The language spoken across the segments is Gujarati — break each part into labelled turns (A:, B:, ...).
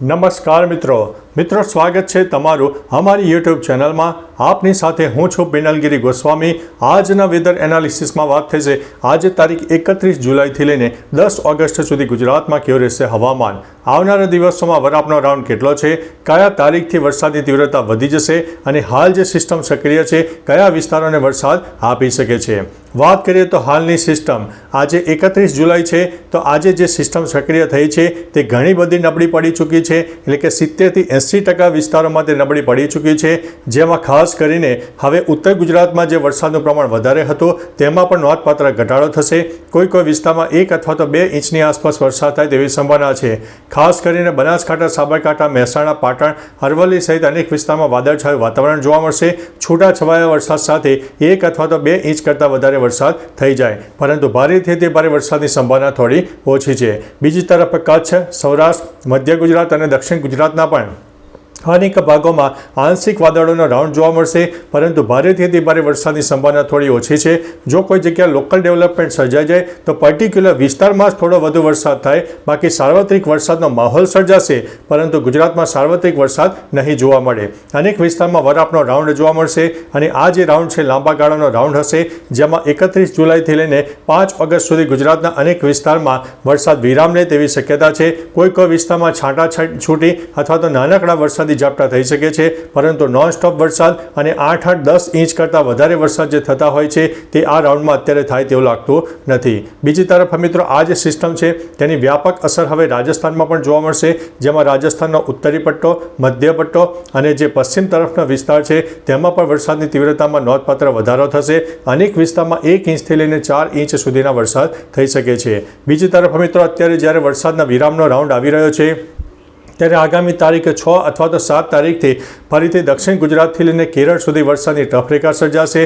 A: નમસ્કાર મિત્રો સ્વાગત છે તમારું અમારી યુટ્યુબ ચેનલમાં। આપની સાથે હું છું પિનલગીરી ગોસ્વામી। આજના વેધર એનાલિસિસમાં વાત થશે આજે તારીખ 31 જુલાઈથી લઈને 10 ઓગસ્ટ સુધી ગુજરાતમાં કેવું રહેશે હવામાન। આવનારા દિવસોમાં વરાપનો રાઉન્ડ કેટલો છે, કયા તારીખથી વરસાદની તીવ્રતા વધી જશે અને હાલ જે સિસ્ટમ સક્રિય છે કયા વિસ્તારોને વરસાદ આપી શકે છે। વાત કરીએ તો હાલની સિસ્ટમ આજે 31 જુલાઈ છે તો આજે જે સિસ્ટમ સક્રિય થઈ છે તે ઘણી બધી નબળી પડી ચૂકી છે, એટલે કે 70થી 80% વિસ્તારોમાં તે નબળી પડી ચૂકી છે। જેમાં ખાસ કરીને હવે ઉત્તર ગુજરાતમાં જે વરસાદનું પ્રમાણ વધારે હતું તેમાં પણ નોંધપાત્ર ઘટાડો થશે। કોઈ વિસ્તારમાં 1 અથવા તો 2 ઇંચની આસપાસ વરસાદ થાય તેવી સંભાવના છે। ખાસ કરીને બનાસકાંઠા, સાબરકાંઠા, મહેસાણા, પાટણ, અરવલ્લી સહિત અનેક વિસ્તારમાં વાદળછાયું વાતાવરણ જોવા મળશે। છૂટાછવાયા વરસાદ સાથે 1 અથવા તો 2 ઇંચ કરતાં વધારે વરસાદ થઈ જાય, પરંતુ ભારેથી અતિ ભારે વરસાદની સંભાવના થોડી ઓછી છે। બીજી તરફ કચ્છ, સૌરાષ્ટ્ર, મધ્ય ગુજરાત અને દક્ષિણ ગુજરાતના પણ અનેક ભાગોમાં આંશિક વાદળોનો રાઉન્ડ જોવા મળશે, પરંતુ ભારેથી અતિ ભારે વરસાદની સંભાવના થોડી ઓછી છે। જો કોઈ જગ્યાએ લોકલ ડેવલપમેન્ટ સર્જાઈ જાય તો પર્ટિક્યુલર વિસ્તારમાં જ થોડો વધુ વરસાદ થાય, બાકી સાર્વત્રિક વરસાદનો માહોલ સર્જાશે, પરંતુ ગુજરાતમાં સાર્વત્રિક વરસાદ નહીં જોવા મળે। અનેક વિસ્તારમાં વરાપનો રાઉન્ડ જોવા મળશે અને આ જે રાઉન્ડ છે લાંબા ગાળાનો રાઉન્ડ હશે, જેમાં 31 જુલાઈથી લઈને 5 ઓગસ્ટ સુધી ગુજરાતના અનેક વિસ્તારમાં વરસાદ વિરામ લે તેવી શક્યતા છે। કોઈ વિસ્તારમાં છાંટાછૂટી અથવા તો નાનકડા વરસાદી ઝાપટા થઈ શકે છે, પરંતુ નોન સ્ટોપ વરસાદ અને 8-10 ઇંચ કરતાં વધારે વરસાદ જે થતા હોય છે તે આ રાઉન્ડમાં અત્યારે થાય તેવું લાગતું નથી। બીજી તરફ મિત્રો આ જે સિસ્ટમ છે તેની વ્યાપક અસર હવે રાજસ્થાનમાં પણ જોવા મળશે, જેમાં રાજસ્થાનનો ઉત્તરી પટ્ટો, મધ્ય પટ્ટો અને જે પશ્ચિમ તરફનો વિસ્તાર છે તેમાં પણ વરસાદની તીવ્રતામાં નોંધપાત્ર વધારો થશે। અનેક વિસ્તારમાં 1 ઇંચથી લઈને 4 ઇંચ સુધીના વરસાદ થઈ શકે છે। બીજી તરફ મિત્રો અત્યારે જ્યારે વરસાદના વિરામનો રાઉન્ડ આવી રહ્યો છે ત્યારે આગામી તારીખ 6 અથવા તો 7 તારીખથી ફરીથી દક્ષિણ ગુજરાતથી લઈને કેરળ સુધી વરસાદની ટફ રેખા સર્જાશે।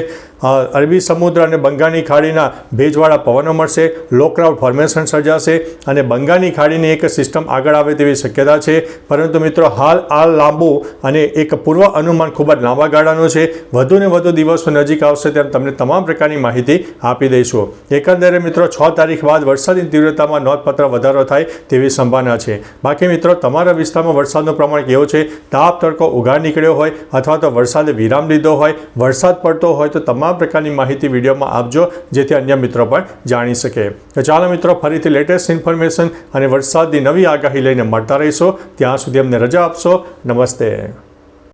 A: અરબી સમુદ્ર અને બંગાળની ખાડીના ભેજવાળા પવનો મળશે, લો ક્લાઉડ ફોર્મેશન સર્જાશે અને બંગાળની ખાડીની એક સિસ્ટમ આગળ આવે તેવી શક્યતા છે। પરંતુ મિત્રો હાલ આ લાંબુ અને એક પૂર્વ અનુમાન ખૂબ જ લાંબા ગાળાનું છે। વધુ ને વધુ દિવસો નજીક આવશે તેમ તમને તમામ પ્રકારની માહિતી આપી દઈશું। એકંદરે મિત્રો 6 તારીખ બાદ વરસાદની તીવ્રતામાં નોંધપાત્ર વધારો થાય તેવી સંભાવના છે। બાકી મિત્રો તમારા વિસ્તારમાં વરસાદનું પ્રમાણ કેવું છે, તાપ તડકો ઉઘાડ નીકળ્યો હોય અથવા તો વરસાદે વિરામ લીધો હોય, વરસાદ પડતો હોય તો તમામ પ્રકારની માહિતી વિડીયોમાં આપજો, જેથી અન્ય મિત્રો પણ જાણી શકે। તો ચાલો મિત્રો ફરીથી લેટેસ્ટ ઇન્ફોર્મેશન અને વરસાદની નવી આગાહી લઈને મળતા રહીશું। ત્યાં સુધી અમને રજા આપશો। નમસ્તે।